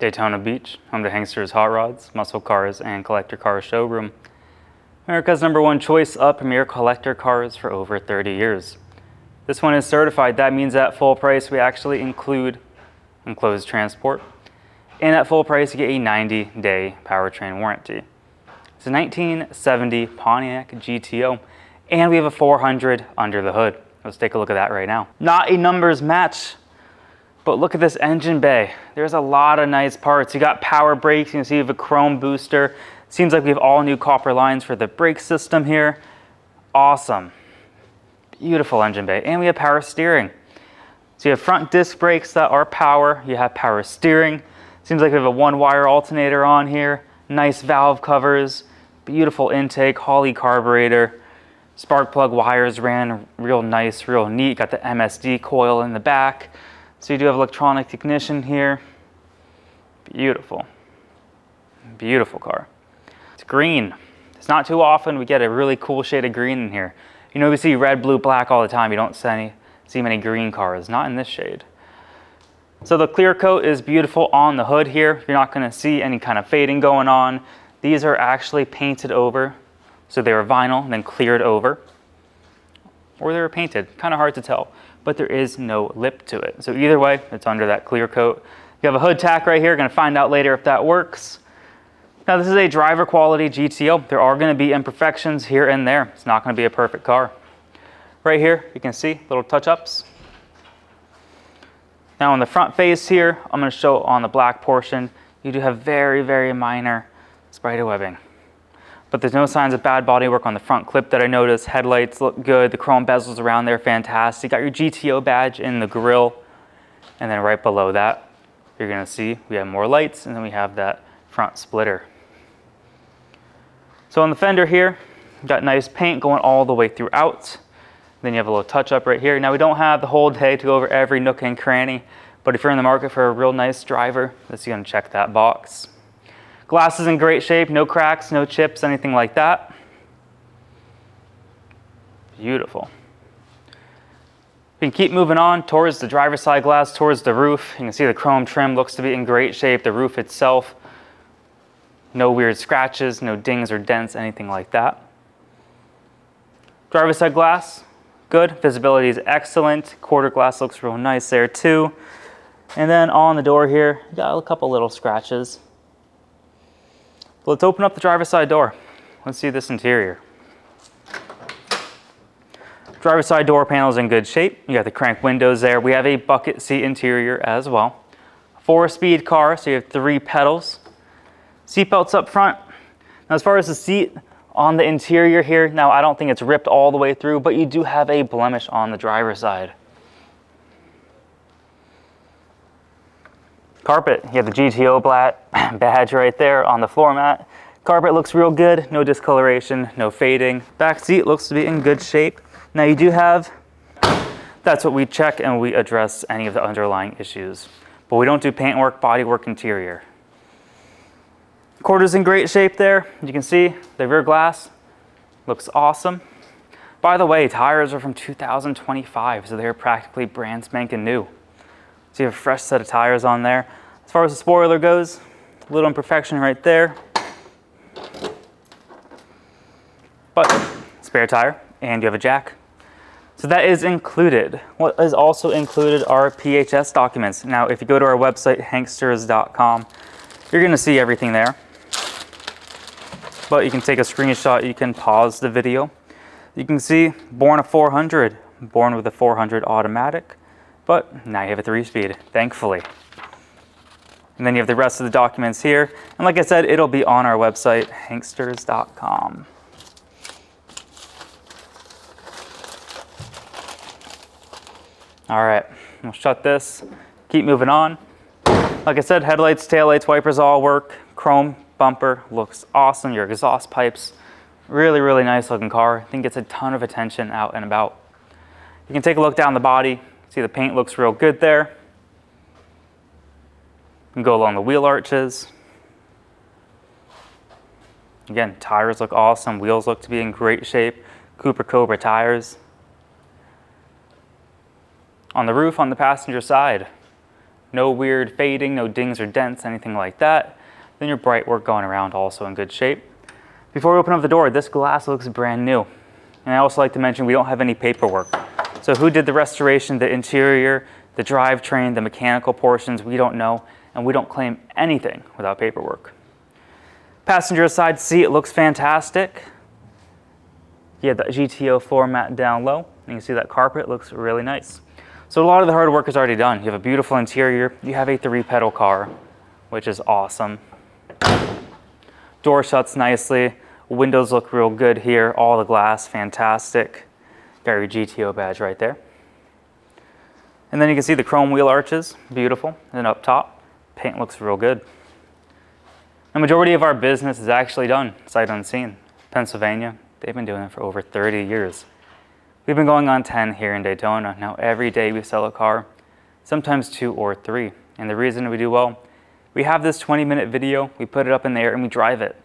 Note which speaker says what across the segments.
Speaker 1: Daytona Beach, home to Hanksters Hot Rods, Muscle Cars, and Collector Cars Showroom. America's #1 choice of premier collector cars for over 30 years. This one is certified. That means at full price we actually include enclosed transport. And at full price you get a 90-day powertrain warranty. It's a 1970 Pontiac Gto, and we have a 400 under the hood. Let's take a look at that right now. Not a numbers match, but look at this engine bay. There's a lot of nice parts. You got power brakes, you can see you have a chrome booster. Seems like we have all new copper lines for the brake system here. Awesome. Beautiful engine bay. And we have power steering. So you have front disc brakes that are power. You have power steering. Seems like we have a 1-wire alternator on here. Nice valve covers. Beautiful intake, Holley carburetor. Spark plug wires ran real nice, real neat. Got the MSD coil in the back. So you do have electronic ignition here. Beautiful. Beautiful car. It's green. It's not too often we get a really cool shade of green in here. You know, we see red, blue, black all the time. You don't see many green cars, not in this shade. So the clear coat is beautiful on the hood here. You're not gonna see any kind of fading going on. These are actually painted over. So they were vinyl and then cleared over. Or they were painted, kind of hard to tell, but there is no lip to it. So either way, it's under that clear coat. You have a hood tack right here, gonna find out later if that works. Now this is a driver quality GTO. There are going to be imperfections here and there. It's not going to be a perfect car. Right here, you can see little touch-ups. Now on the front face here, I'm going to show on the black portion, you do have very, very minor spider webbing. But there's no signs of bad bodywork on the front clip that I noticed. Headlights look good. The chrome bezels around there, fantastic. You got your GTO badge in the grille. And then right below that, you're going to see we have more lights, and then we have that front splitter. So on the fender here, you've got nice paint going all the way throughout. Then you have a little touch up right here. Now we don't have the whole day to go over every nook and cranny, but if you're in the market for a real nice driver, this is going to check that box. Glass is in great shape, no cracks, no chips, anything like that. Beautiful. We can keep moving on towards the driver's side glass, towards the roof. You can see the chrome trim looks to be in great shape. The roof itself, no weird scratches, no dings or dents, anything like that. Driver's side glass, good. Visibility is excellent. Quarter glass looks real nice there too. And then on the door here, you got a couple little scratches. But let's open up the driver's side door. Let's see this interior. Driver's side door panel is in good shape. You got the crank windows there. We have a bucket seat interior as well. 4-speed car, so you have 3 pedals. Seatbelts up front. Now as far as the seat on the interior here, now I don't think it's ripped all the way through, but you do have a blemish on the driver's side. Carpet, you have the GTO badge right there on the floor mat. Carpet looks real good, no discoloration, no fading. Back seat looks to be in good shape. Now you do have, that's what we check and we address any of the underlying issues. But we don't do paint work, body work, interior. Quarters in great shape there. You can see the rear glass looks awesome. By the way, tires are from 2025, so they're practically brand spanking new. So you have a fresh set of tires on there. As far as the spoiler goes, a little imperfection right there. But spare tire, and you have a jack. So that is included. What is also included are PHS documents. Now, if you go to our website, Hanksters.com, you're gonna see everything there. But you can take a screenshot, you can pause the video. You can see, born a 400, born with a 400 automatic, but now you have a 3-speed, thankfully. And then you have the rest of the documents here. And like I said, it'll be on our website, Hanksters.com. All right, we'll shut this, keep moving on. Like I said, headlights, taillights, wipers all work. Chrome bumper looks awesome. Your exhaust pipes, really, really nice looking car. I think gets a ton of attention out and about. You can take a look down the body. See the paint looks real good there. You can go along the wheel arches. Again, tires look awesome. Wheels look to be in great shape. Cooper Cobra tires. On the roof, on the passenger side, no weird fading, no dings or dents, anything like that. Then your bright work going around also in good shape. Before we open up the door, this glass looks brand new. And I also like to mention we don't have any paperwork. So who did the restoration, the interior, the drivetrain, the mechanical portions, we don't know, and we don't claim anything without paperwork. Passenger side seat looks fantastic. You have the GTO floor mat down low, and you can see that carpet looks really nice. So a lot of the hard work is already done. You have a beautiful interior. You have a 3-pedal car, which is awesome. Door shuts nicely. Windows look real good here. All the glass, fantastic. Got your GTO badge right there. And then you can see the chrome wheel arches, beautiful. And then up top, paint looks real good. The majority of our business is actually done sight unseen. Pennsylvania, they've been doing it for over 30 years. We've been going on 10 here in Daytona. Now every day we sell a car, sometimes 2 or 3. And the reason we do well, we have this 20-minute video, we put it up in the air and we drive it.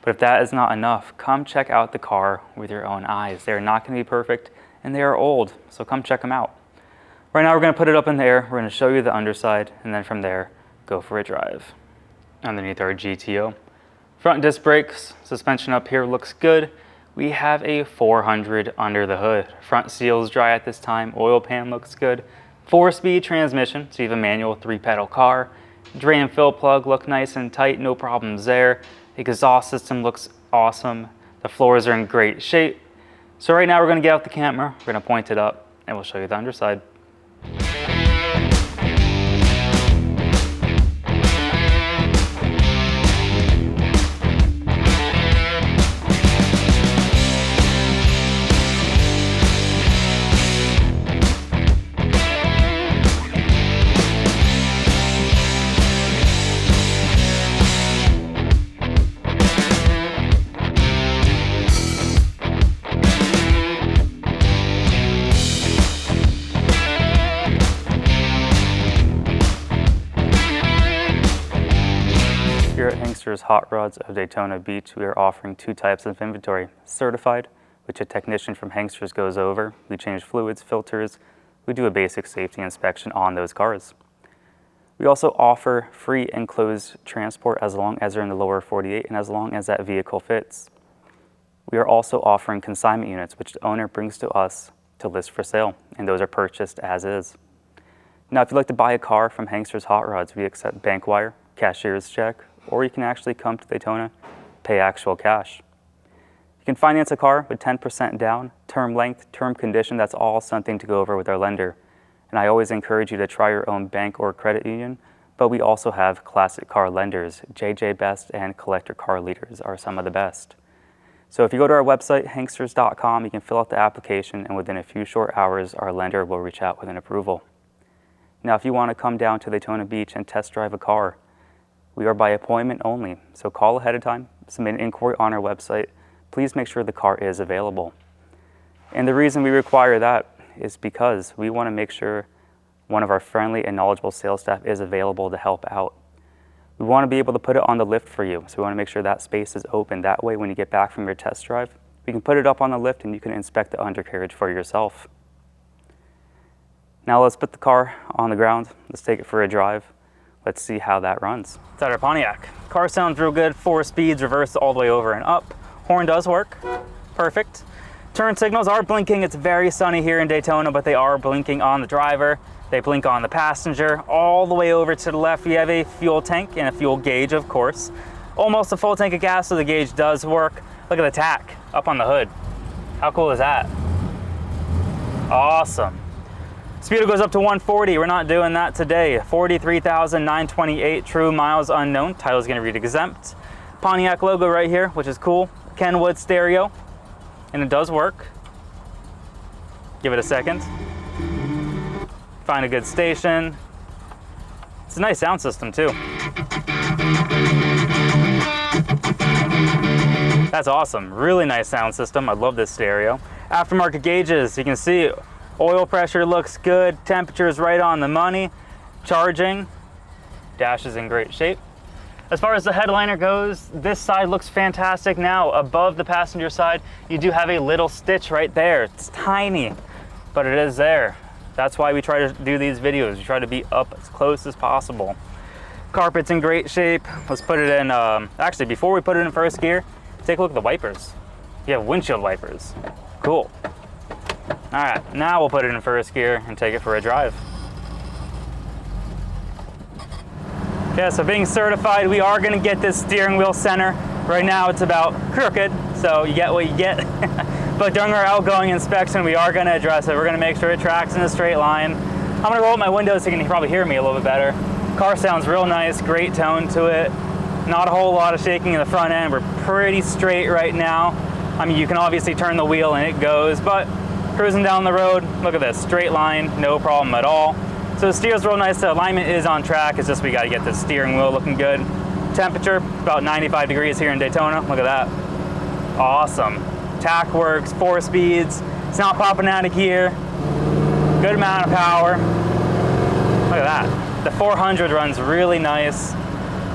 Speaker 1: But if that is not enough, come check out the car with your own eyes. They're not going to be perfect and they are old, so come check them out. Right now we're going to put it up in the air, we're going to show you the underside, and then from there, go for a drive. Underneath our GTO. Front disc brakes, suspension up here looks good. We have a 400 under the hood. Front seal's dry at this time, oil pan looks good. 4-speed transmission, so you have a manual 3-pedal car. Drain and fill plug look nice and tight, no problems there. The exhaust system looks awesome. The floors are in great shape. So right now we're going to get out the camera, we're going to point it up, and we'll show you the underside. Here at Hanksters Hot Rods of Daytona Beach, we are offering 2 types of inventory. Certified, which a technician from Hanksters goes over. We change fluids, filters. We do a basic safety inspection on those cars. We also offer free enclosed transport as long as they're in the lower 48 and as long as that vehicle fits. We are also offering consignment units, which the owner brings to us to list for sale, and those are purchased as is. Now, if you'd like to buy a car from Hanksters Hot Rods, we accept bank wire, cashier's check, or you can actually come to Daytona, pay actual cash. You can finance a car with 10% down, term length, term condition, that's all something to go over with our lender. And I always encourage you to try your own bank or credit union, but we also have classic car lenders. JJ Best and Collector Car Leaders are some of the best. So if you go to our website, hanksters.com, you can fill out the application, and within a few short hours, our lender will reach out with an approval. Now, if you want to come down to Daytona Beach and test drive a car, we are by appointment only, so call ahead of time, submit an inquiry on our website. Please make sure the car is available. And the reason we require that is because we want to make sure one of our friendly and knowledgeable sales staff is available to help out. We want to be able to put it on the lift for you, so we want to make sure that space is open. That way, when you get back from your test drive, we can put it up on the lift and you can inspect the undercarriage for yourself. Now let's put the car on the ground. Let's take it for a drive. Let's see how that runs. It's at our Pontiac. Car sounds real good, 4 speeds, reverse all the way over and up. Horn does work, perfect. Turn signals are blinking. It's very sunny here in Daytona, but they are blinking on the driver. They blink on the passenger. All the way over to the left, we have a fuel tank and a fuel gauge, of course. Almost a full tank of gas, so the gauge does work. Look at the tack up on the hood. How cool is that? Awesome. Speedo goes up to 140. We're not doing that today. 43,928 true miles unknown. Title's gonna read exempt. Pontiac logo right here, which is cool. Kenwood stereo, and it does work. Give it a second. Find a good station. It's a nice sound system too. That's awesome. Really nice sound system. I love this stereo. Aftermarket gauges, you can see oil pressure looks good, temperature is right on the money. Charging, dash is in great shape. As far as the headliner goes, this side looks fantastic now. Above the passenger side, you do have a little stitch right there. It's tiny, but it is there. That's why we try to do these videos. We try to be up as close as possible. Carpet's in great shape. Let's put it in, actually before we put it in first gear, take a look at the wipers. You have windshield wipers. Cool. All right, now we'll put it in first gear and take it for a drive. Okay, so being certified, we are gonna get this steering wheel center. Right now it's about crooked, so you get what you get. But during our outgoing inspection, we are gonna address it. We're gonna make sure it tracks in a straight line. I'm gonna roll up my windows so you can probably hear me a little bit better. Car sounds real nice, great tone to it. Not a whole lot of shaking in the front end. We're pretty straight right now. I mean, you can obviously turn the wheel and it goes, but cruising down the road, look at this, straight line, no problem at all. So it steers real nice, the alignment is on track, it's just we gotta get the steering wheel looking good. Temperature, about 95 degrees here in Daytona, look at that. Awesome. Tack works, 4 speeds, it's not popping out of gear. Good amount of power. Look at that. The 400 runs really nice.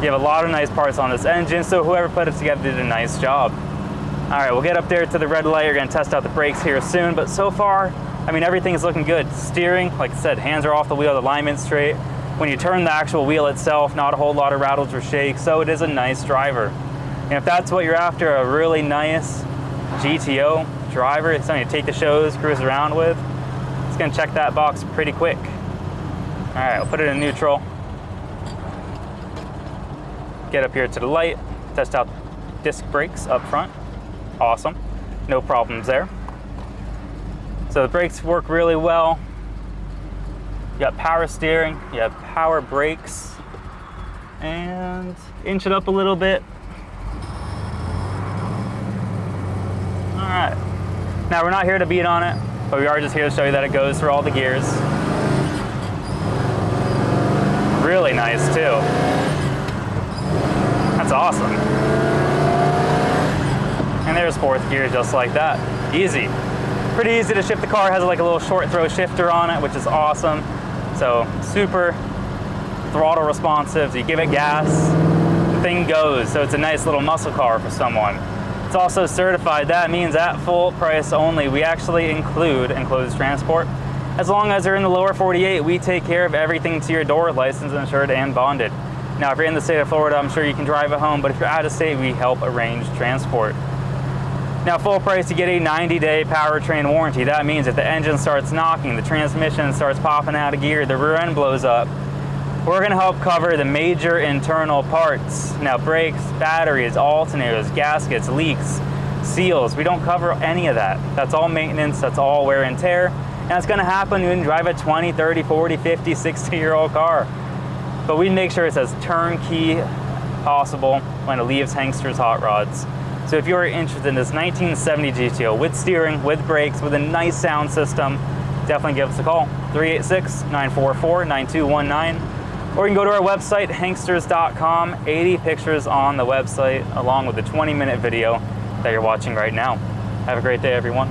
Speaker 1: You have a lot of nice parts on this engine, so whoever put it together did a nice job. All right, we'll get up there to the red light. We're gonna test out the brakes here soon, but so far, I mean, everything is looking good. Steering, like I said, hands are off the wheel, the alignment's straight. When you turn the actual wheel itself, not a whole lot of rattles or shakes, so it is a nice driver. And if that's what you're after, a really nice GTO driver, it's something to take to shows, cruise around with, it's gonna check that box pretty quick. All right, we'll put it in neutral. Get up here to the light, test out disc brakes up front. Awesome, no problems there. So the brakes work really well. You got power steering, you have power brakes, and inch it up a little bit. All right, now we're not here to beat on it, but we are just here to show you that it goes through all the gears. Really nice too. That's awesome. And there's fourth gear just like that. Easy. Pretty easy to shift the car. It has like a little short throw shifter on it, which is awesome. So super throttle responsive. So you give it gas, the thing goes. So it's a nice little muscle car for someone. It's also certified. That means at full price only, we actually include enclosed transport. As long as you're in the lower 48, we take care of everything to your door, licensed, insured, and bonded. Now, if you're in the state of Florida, I'm sure you can drive it home, but if you're out of state, we help arrange transport. Now, full price, you get a 90-day powertrain warranty. That means if the engine starts knocking, the transmission starts popping out of gear, the rear end blows up, we're gonna help cover the major internal parts. Now, brakes, batteries, alternators, gaskets, leaks, seals, we don't cover any of that. That's all maintenance, that's all wear and tear, and it's gonna happen when you drive a 20, 30, 40, 50, 60-year-old car. But we make sure it's as turnkey possible when it leaves Hanksters Hot Rods. So if you're interested in this 1970 GTO with steering, with brakes, with a nice sound system, definitely give us a call, 386-944-9219. Or you can go to our website, Hanksters.com, 80 pictures on the website, along with the 20-minute video that you're watching right now. Have a great day, everyone.